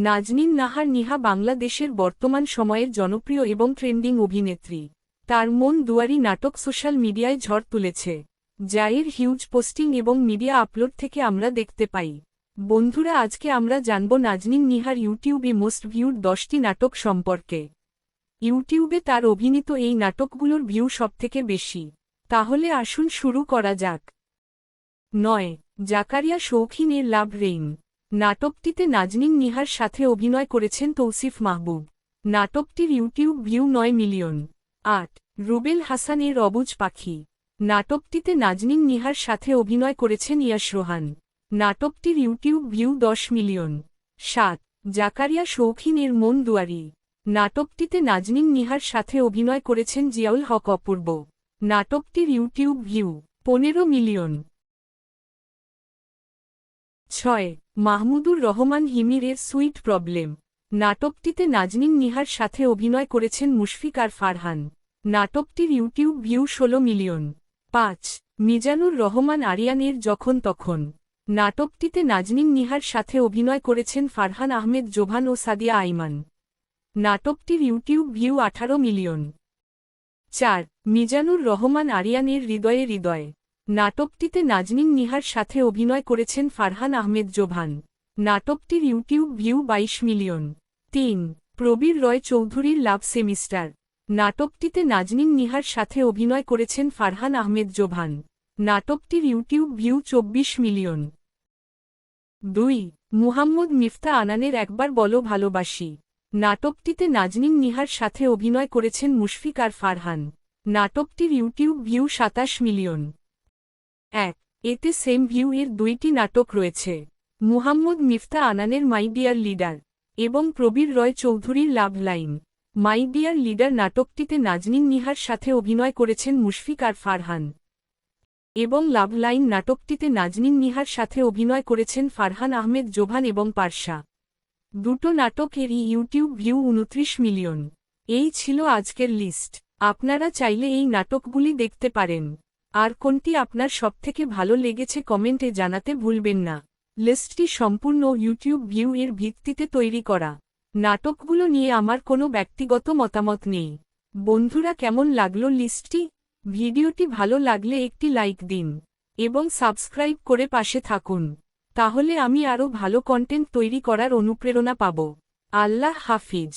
নাজনীন নাহার নিহা বাংলাদেশের বর্তমান সময়ের জনপ্রিয় এবং ট্রেন্ডিং অভিনেত্রী। তার মন দুয়ারি নাটক সোশ্যাল মিডিয়ায় ঝড় তুলেছে, যা এর হিউজ পোস্টিং এবং মিডিয়া আপলোড থেকে আমরা দেখতে পাই। বন্ধুরা, আজকে আমরা জানব নাজনীন নিহার ইউটিউবে মোস্ট ভিউড 10টি নাটক সম্পর্কে। ইউটিউবে তার অভিনীত এই নাটকগুলোর ভিউ সবথেকে বেশি। তাহলে আসুন শুরু করা যাক। 9. জাকারিয়া শৌখিনের লাভ রেইন। নাটকটিতে নাজনীন নিহার সাথে অভিনয় করেছেন তৌসিফ মাহবুব। নাটকটির ইউটিউব ভিউ 9 মিলিয়ন। 8. রুবেল হাসানের অবুজ পাখি। নাটকটিতে নাজনীন নিহার সাথে অভিনয় করেছেন ইয়াশ রোহান। নাটকটির ইউটিউব ভিউ 10 মিলিয়ন। 7. জাকারিয়া শৌখিনের মন দুয়ারি। নাটকটিতে নাজনীন নিহার সাথে অভিনয় করেছেন জিয়াউল হক অপূর্ব। নাটকটির YouTube view 15 million. 6. Mahmudur Rahman হিমিরের সুইট প্রবলেম। নাটকটিতে নাজনীন নিহার সাথে অভিনয় করেছেন মুশফিক আর ফারহান। নাটকটির YouTube view 16 million. 5. Mizanur Rahman আরিয়ানের যখন তখন। নাটকটিতে নাজনীন নিহার সাথে অভিনয় করেছেন ফারহান আহমেদ জোভান ও সাদিয়া আইমান। নাটকটির YouTube view 18 million. 4. Mizanur Rahman আরিয়ানের হৃদয়ে হৃদয়। নাটকটিতে নাজনীন নিহার সাথে অভিনয় করেছেন ফারহান আহমেদ জোভান। নাটকটির YouTube view 22 million. 3. Probir Roy চৌধুরীর লাভ সেমিস্টার। নাটকটিতে নাজনীন নিহার সাথে অভিনয় করেছেন ফারহান আহমেদ জোভান। নাটকটির YouTube view 24 million. 2. Muhammad Mifta আনানের একবার বলো ভালোবাসি। নাটকটিতে নাজনীন নিহার সাথে অভিনয় করেছেন মুশফিক আর ফারহান। নাটকটির ইউটিউব ভিউ 27 মিলিয়ন। 1. এতে সেম ভিউ এর 2টি নাটক রয়েছে, মুহাম্মদ মিফতা আনানের মাই ডিয়ার লিডার এবং প্রবীর রয় চৌধুরীর love line. My dear leader নাটকটিতে নাজনীন নিহার সাথে অভিনয় করেছেন মুশফিক আর ফারহান এবং লাভ লাইন নাটকটিতে নাজনীন নিহার সাথে অভিনয় করেছেন ফারহান আহমেদ জোভান এবং পারশা। দুটো নাটকেরই ইউটিউব ভিউ 29 মিলিয়ন। এই ছিল আজকের লিস্ট। আপনারা চাইলে এই নাটকগুলি দেখতে পারেন। আর কোনটি আপনার সবথেকে ভালো লেগেছে কমেন্টে জানাতে ভুলবেন না। লিস্টটি সম্পূর্ণ ইউটিউব ভিউ এর ভিত্তিতে তৈরি করা। নাটকগুলো নিয়ে আমার কোনো ব্যক্তিগত মতামত নেই। বন্ধুরা, কেমন লাগলো লিস্টটি? ভিডিওটি ভালো লাগলে একটি লাইক দিন এবং সাবস্ক্রাইব করে পাশে থাকুন। তাহলে আমি আরও ভালো কন্টেন্ট তৈরি করার অনুপ্রেরণা পাব। আল্লাহ হাফিজ।